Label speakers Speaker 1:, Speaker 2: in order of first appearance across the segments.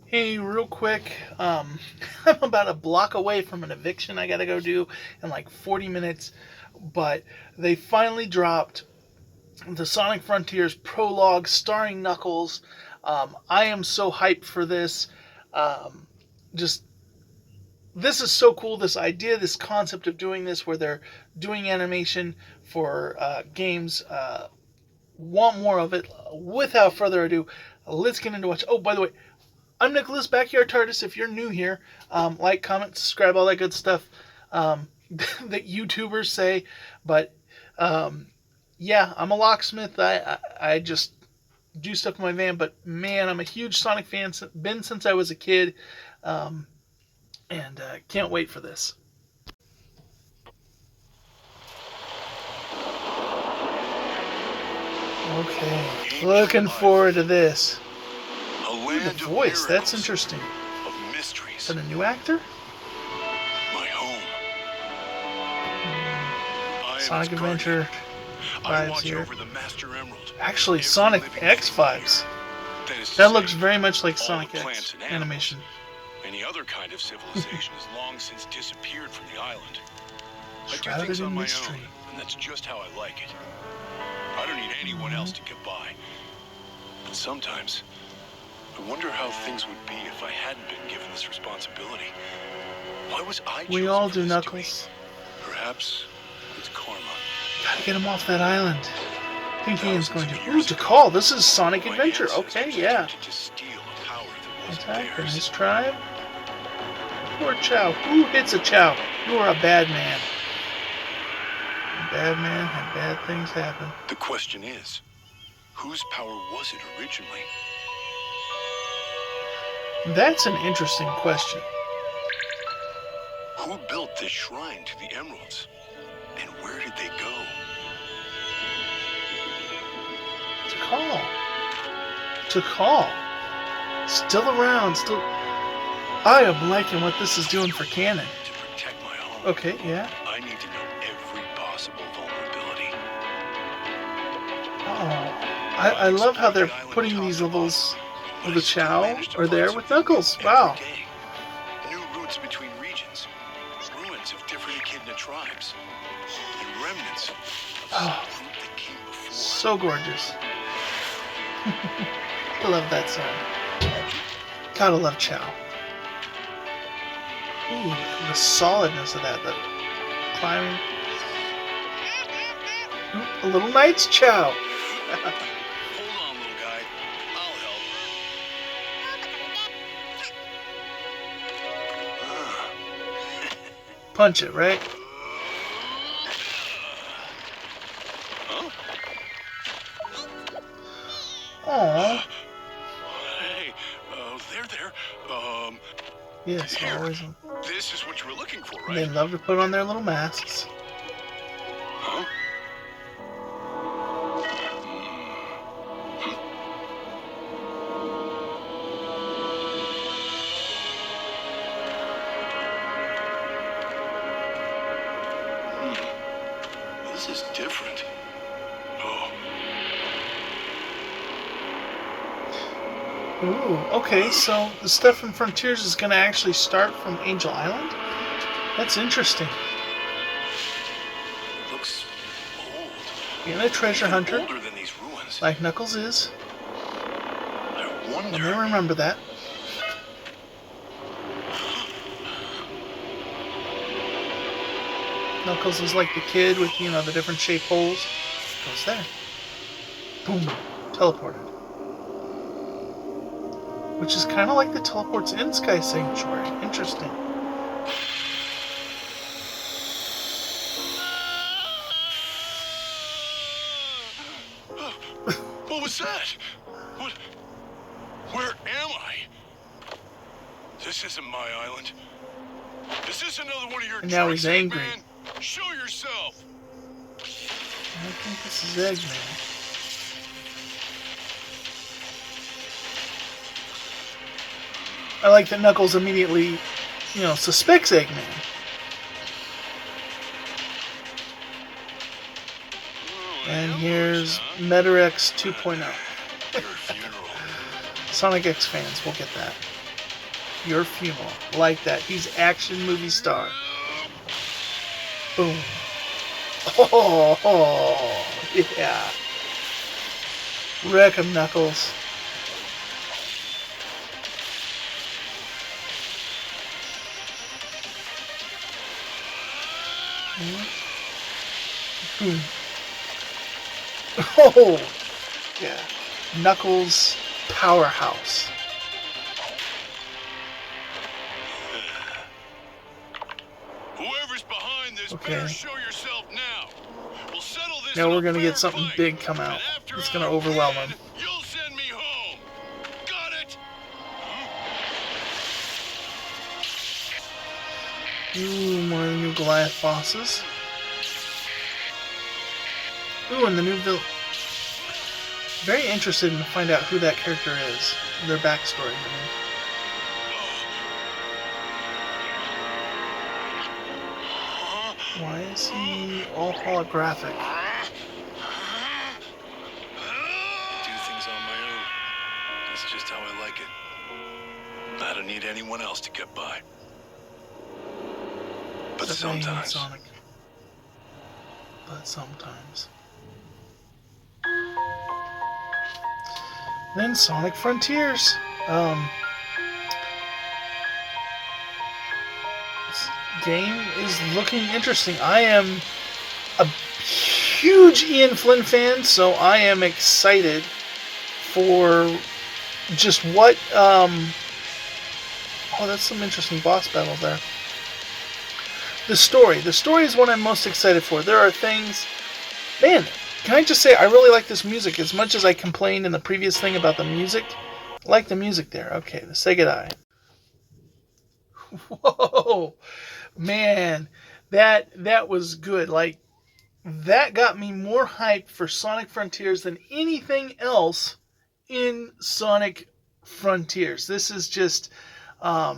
Speaker 1: Hey, real quick, I'm about a block away from an eviction I gotta go do in like 40 minutes, but they finally dropped the Sonic Frontiers Prologue starring Knuckles. I am so hyped for this. Um, just this is so cool. This idea, this concept of doing this, where they're doing animation for games. Want more of it? Without further ado, let's get into what. Oh, by the way, I'm Nicholas, Backyard TARDIS. If you're new here, like, comment, subscribe, all that good stuff that YouTubers say. But yeah, I'm a locksmith. I just do stuff in my van. But man, I'm a huge Sonic fan. Been since I was a kid, um, and can't wait for this. Okay, looking forward to this. Ooh, the voice. That's interesting. Is that a new actor?
Speaker 2: My home.
Speaker 1: Sonic Adventure
Speaker 2: I
Speaker 1: vibes
Speaker 2: watch
Speaker 1: here.
Speaker 2: over the Master Emerald.
Speaker 1: Actually,
Speaker 2: Every
Speaker 1: Sonic
Speaker 2: living
Speaker 1: X
Speaker 2: thing
Speaker 1: vibes.
Speaker 2: That is to
Speaker 1: That
Speaker 2: say,
Speaker 1: looks very much like
Speaker 2: all
Speaker 1: Sonic
Speaker 2: the
Speaker 1: X
Speaker 2: plants and animals.
Speaker 1: animation.
Speaker 2: Any other kind of civilization has long since disappeared from the island. I do
Speaker 1: Shrouded
Speaker 2: things on
Speaker 1: in
Speaker 2: my
Speaker 1: mystery.
Speaker 2: own, and that's just how I like it. I don't need anyone else to get by. But sometimes, I wonder how things would be if I hadn't been given this responsibility. Why was I chosen
Speaker 1: We all
Speaker 2: for
Speaker 1: do,
Speaker 2: this
Speaker 1: Knuckles.
Speaker 2: duty? Perhaps it's karma.
Speaker 1: Gotta get him off that island. Pinky is going to.
Speaker 2: Thousands of
Speaker 1: Ooh,
Speaker 2: years
Speaker 1: to
Speaker 2: ago,
Speaker 1: call. This is Sonic
Speaker 2: My
Speaker 1: Adventure. Okay,
Speaker 2: ancestors
Speaker 1: yeah.
Speaker 2: attempted to steal a power that wasn't
Speaker 1: Attack from
Speaker 2: theirs.
Speaker 1: his tribe. Poor Chow. Who hits a Chow? You are a bad man. A bad man and bad things happen.
Speaker 2: The question is, whose power was it originally?
Speaker 1: That's an interesting question.
Speaker 2: Who built this shrine to the emeralds? And where did they go?
Speaker 1: To call. To call. Still around. Still. I am liking what this is doing for canon.
Speaker 2: To protect my home,
Speaker 1: Okay, yeah.
Speaker 2: I need to know every possible vulnerability.
Speaker 1: Oh, I love how they're putting these levels of the Chow are there with Knuckles. Wow.
Speaker 2: Every day. New routes between regions, ruins of different echidna tribes, and remnants of some group that came before.
Speaker 1: So gorgeous. I love that sound. Gotta love Chow. Ooh, the solidness of that, the climbing. Ooh, a little Knight's Chow.
Speaker 2: Hold on, little guy. I'll help.
Speaker 1: Punch it, right?
Speaker 2: Huh?
Speaker 1: Aww.
Speaker 2: Hey, there.
Speaker 1: Yes,
Speaker 2: Here.
Speaker 1: always.
Speaker 2: This is what you were looking for,
Speaker 1: They
Speaker 2: right?
Speaker 1: love to put on their little masks.
Speaker 2: Huh? This is different. Oh,
Speaker 1: Ooh, okay, so the stuff from Frontiers is gonna actually start from Angel Island? That's interesting.
Speaker 2: it looks old.
Speaker 1: Being a treasure
Speaker 2: Even
Speaker 1: hunter,
Speaker 2: older than these ruins.
Speaker 1: like Knuckles is.
Speaker 2: I
Speaker 1: And they
Speaker 2: wonder.
Speaker 1: remember that. Knuckles is like the kid with, the different shaped holes. Goes there. Boom. Teleported. Which is kind of like the teleports in Sky Sanctuary. Interesting.
Speaker 2: What was that? What? Where am I? This isn't my island. Is this another one of your
Speaker 1: And now
Speaker 2: tricks,
Speaker 1: he's angry.
Speaker 2: Eggman? Show yourself.
Speaker 1: I think this is Eggman. I like that Knuckles immediately, suspects Eggman. And here's Metarex 2.0.
Speaker 2: Your funeral.
Speaker 1: Sonic X fans will get that. Your funeral. Like that. He's action movie star. Boom. Oh, yeah. Wreck him, Knuckles. Boom. Oh, yeah. Knuckles powerhouse.
Speaker 2: Whoever's behind this,
Speaker 1: Okay.
Speaker 2: better show yourself now. We'll settle this.
Speaker 1: Now
Speaker 2: in
Speaker 1: we're
Speaker 2: a
Speaker 1: gonna
Speaker 2: fair
Speaker 1: get something
Speaker 2: fight.
Speaker 1: big come out.
Speaker 2: And after
Speaker 1: It's gonna
Speaker 2: I
Speaker 1: overwhelm
Speaker 2: win,
Speaker 1: him.
Speaker 2: You'll send me home. Got it?
Speaker 1: Ooh, more of the new Goliath bosses. Ooh, and the new villain. Very interested in to find out who that character is. Their backstory. Why is he all holographic?
Speaker 2: I do things on my own. That's just how I like it. I don't need anyone else to get by. But
Speaker 1: Except for
Speaker 2: sometimes.
Speaker 1: Sonic. But sometimes. Then Sonic Frontiers. This game is looking interesting. I am a huge Ian Flynn fan, so I am excited for just what. Oh, that's some interesting boss battles there. The story. The story is what I'm most excited for. There are things. Man, can I just say, I really like this music. As much as I complained in the previous thing about the music, I like the music there. Okay, the Sega Die. Whoa, man, that was good. Like, that got me more hyped for Sonic Frontiers than anything else in Sonic Frontiers. This is just, we're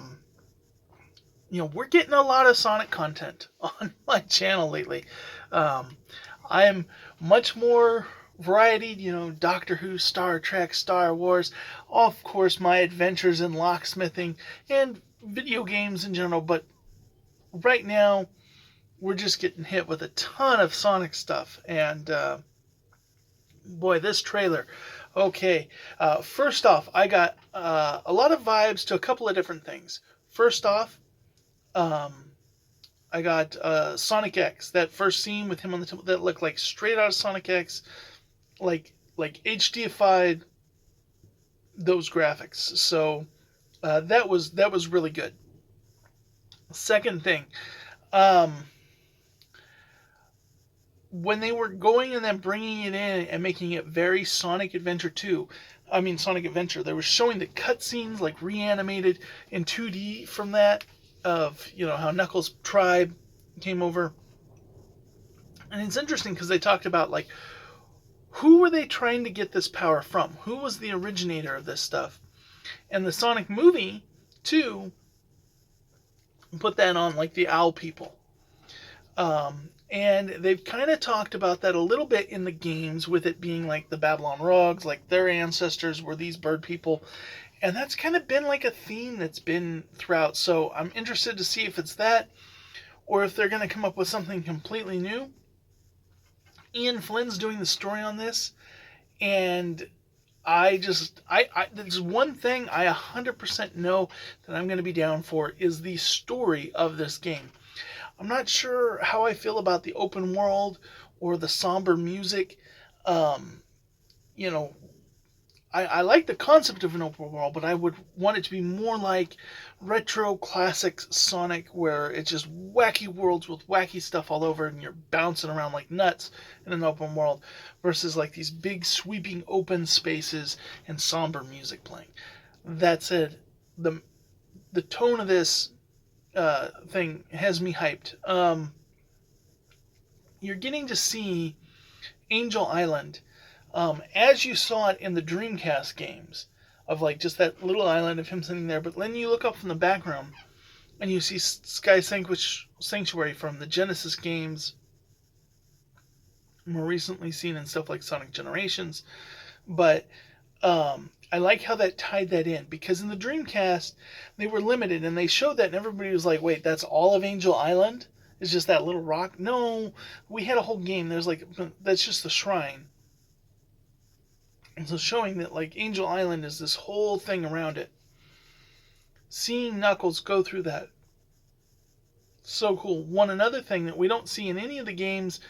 Speaker 1: getting a lot of Sonic content on my channel lately. I am much more varied, Doctor Who, Star Trek, Star Wars, of course, my adventures in locksmithing and video games in general, but right now, we're just getting hit with a ton of Sonic stuff, and boy, this trailer. Okay, first off, I got a lot of vibes to a couple of different things. First off, I got Sonic X, that first scene with him on the temple that looked like straight out of Sonic X, like HDified those graphics. So that was really good. Second thing, um, when they were going and then bringing it in and making it very Sonic Adventure 2, Sonic Adventure, they were showing the cutscenes like reanimated in 2D from that, of, how Knuckles' tribe came over. And it's interesting because they talked about, like, who were they trying to get this power from? Who was the originator of this stuff? And the Sonic movie, too, put that on, like, the Owl people. And they've kind of talked about that a little bit in the games, with it being like the Babylon Rogues, like their ancestors were these bird people. And that's kind of been like a theme that's been throughout. So I'm interested to see if it's that, or if they're going to come up with something completely new. Ian Flynn's doing the story on this, and there's one thing I 100% know that I'm going to be down for, is the story of this game. I'm not sure how I feel about the open world or the somber music. You know, I like the concept of an open world, but I would want it to be more like retro classic Sonic, where it's just wacky worlds with wacky stuff all over, and you're bouncing around like nuts in an open world, versus like these big sweeping open spaces and somber music playing. That said, the tone of this thing has me hyped. You're getting to see Angel Island, as you saw it in the Dreamcast games, of like just that little island of him sitting there. But then you look up from the background and you see Sky Sanctuary from the Genesis games, more recently seen in stuff like Sonic Generations. But I like how that tied that in, because in the Dreamcast they were limited and they showed that and everybody was like, "Wait, that's all of Angel Island? It's just that little rock?" No, we had a whole game. There's like, that's just the shrine. And so showing that like Angel Island is this whole thing around it. Seeing Knuckles go through that, so cool. Another thing that we don't see in any of the games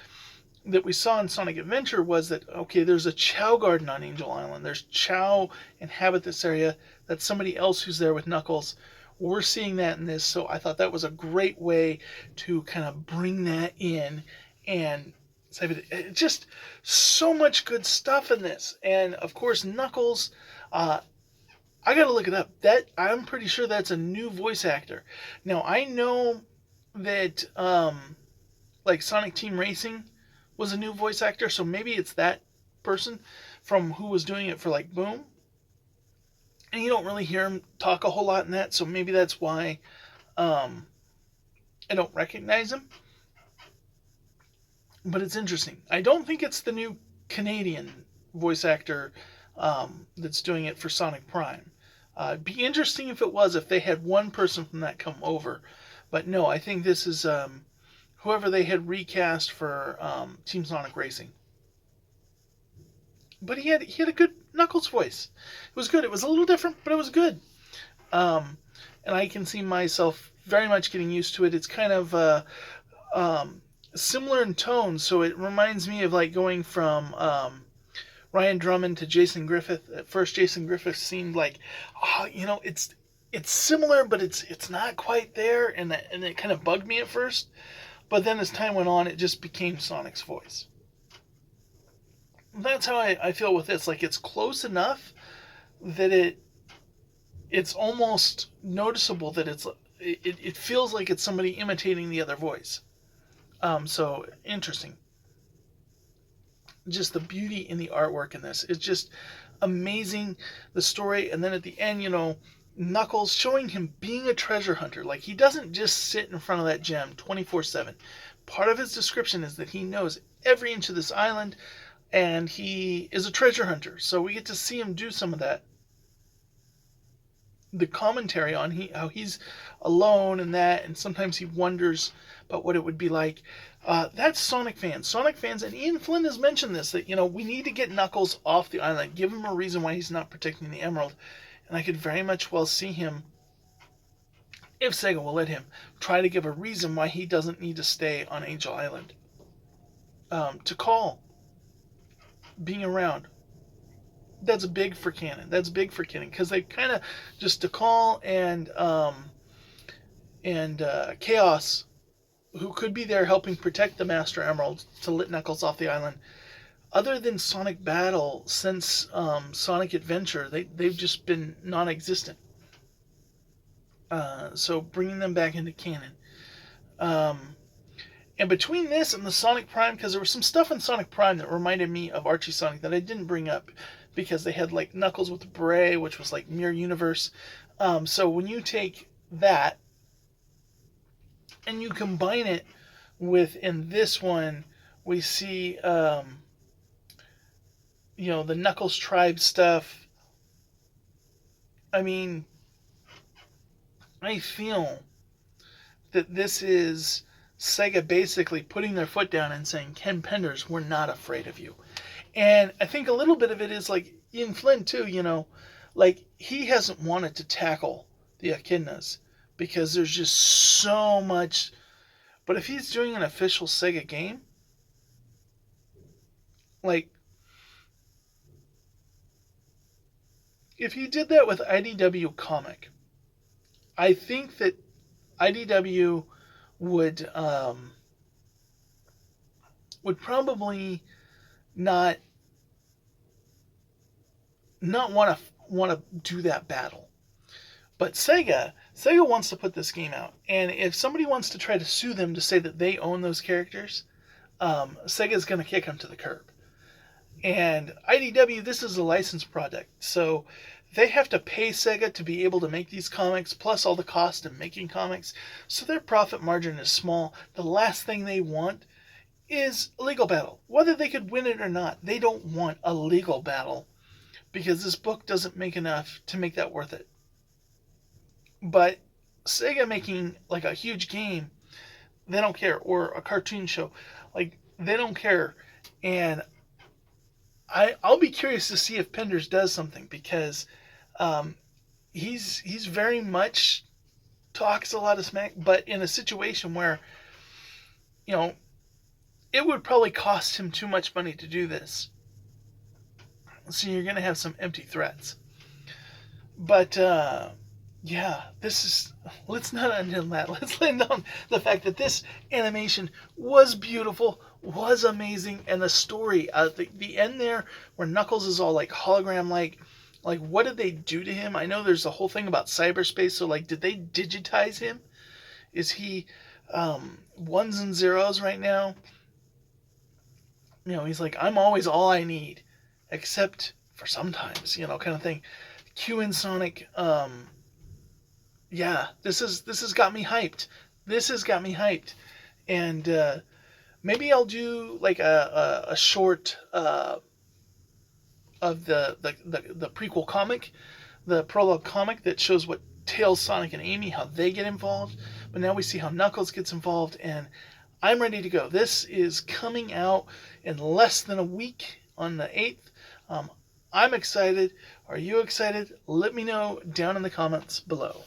Speaker 1: that we saw in Sonic Adventure was that, okay, there's a Chow Garden on Angel Island. There's Chow inhabit this area. That's somebody else who's there with Knuckles. We're seeing that in this, so I thought that was a great way to kind of bring that in and just so much good stuff in this. And of course, Knuckles, I gotta look it up. That I'm pretty sure that's a new voice actor. Now I know that like Sonic Team Racing was a new voice actor, so maybe it's that person from who was doing it for like Boom. And you don't really hear him talk a whole lot in that, so maybe that's why I don't recognize him. But it's interesting. I don't think it's the new Canadian voice actor that's doing it for Sonic Prime. It'd be interesting if it was, if they had one person from that come over. But no, I think this is whoever they had recast for Team Sonic Racing. But he had a good Knuckles voice. It was good. It was a little different, but it was good. And I can see myself very much getting used to it. It's kind of similar in tone, so it reminds me of like going from Ryan Drummond to Jason Griffith. At first, Jason Griffith seemed like, it's similar, but it's not quite there, and it kind of bugged me at first. But then as time went on, it just became Sonic's voice. That's how I feel with this. Like, it's close enough that it's almost noticeable that it feels like it's somebody imitating the other voice. So interesting. Just the beauty in the artwork in this is just amazing. The story, and then at the end, Knuckles showing him being a treasure hunter. Like, he doesn't just sit in front of that gem 24/7. Part of his description is that he knows every inch of this island, and he is a treasure hunter. So we get to see him do some of that. The commentary on how he's alone and that, and sometimes he wonders about what it would be like. That's Sonic fans. Sonic fans, and Ian Flynn has mentioned this, that, we need to get Knuckles off the island. Give him a reason why he's not protecting the Emerald. And I could very much well see him, if Sega will let him, try to give a reason why he doesn't need to stay on Angel Island. To call being around. That's big for canon. That's big for canon, because they kind of just Tikal and Chaos, who could be there helping protect the Master Emerald to let Knuckles off the island. Other than Sonic Battle, since Sonic Adventure, they've just been non-existent. So bringing them back into canon. And between this and the Sonic Prime, because there was some stuff in Sonic Prime that reminded me of Archie Sonic that I didn't bring up, because they had like Knuckles with the beret, which was like Mirror Universe. So when you take that and you combine it with, in this one, we see the Knuckles tribe stuff. I mean, I feel that this is Sega basically putting their foot down and saying, Ken Penders, we're not afraid of you. And I think a little bit of it is like Ian Flynn too, like he hasn't wanted to tackle the Echidnas because there's just so much. But if he's doing an official Sega game, like, if he did that with IDW Comic, I think that IDW would probably not want to do that battle. But Sega wants to put this game out, and if somebody wants to try to sue them to say that they own those characters, Sega's going to kick them to the curb. And IDW, this is a licensed product, so they have to pay Sega to be able to make these comics, plus all the cost of making comics, so their profit margin is small. The last thing they want is a legal battle. Whether they could win it or not, they don't want a legal battle because this book doesn't make enough to make that worth it. But Sega making like a huge game, they don't care, or a cartoon show, like they don't care. And I'll be curious to see if Penders does something, because um, he's very much talks a lot of smack, but in a situation where, you know, it would probably cost him too much money to do this. So you're gonna have some empty threats. But yeah, this is. Let's not end on that. Let's land on the fact that this animation was beautiful, was amazing, and the story, the end there where Knuckles is all like hologram like what did they do to him? I know there's a whole thing about cyberspace. So like, did they digitize him? Is he ones and zeros right now? You know, he's like, I'm always all I need, except for sometimes, you know, kind of thing. Q and Sonic, yeah, this has got me hyped. This has got me hyped, and maybe I'll do like a short of the prequel comic, the prologue comic that shows what Tails, Sonic, and Amy, how they get involved. But now we see how Knuckles gets involved, and I'm ready to go. This is coming out in less than a week on the 8th. I'm excited. Are you excited? Let me know down in the comments below.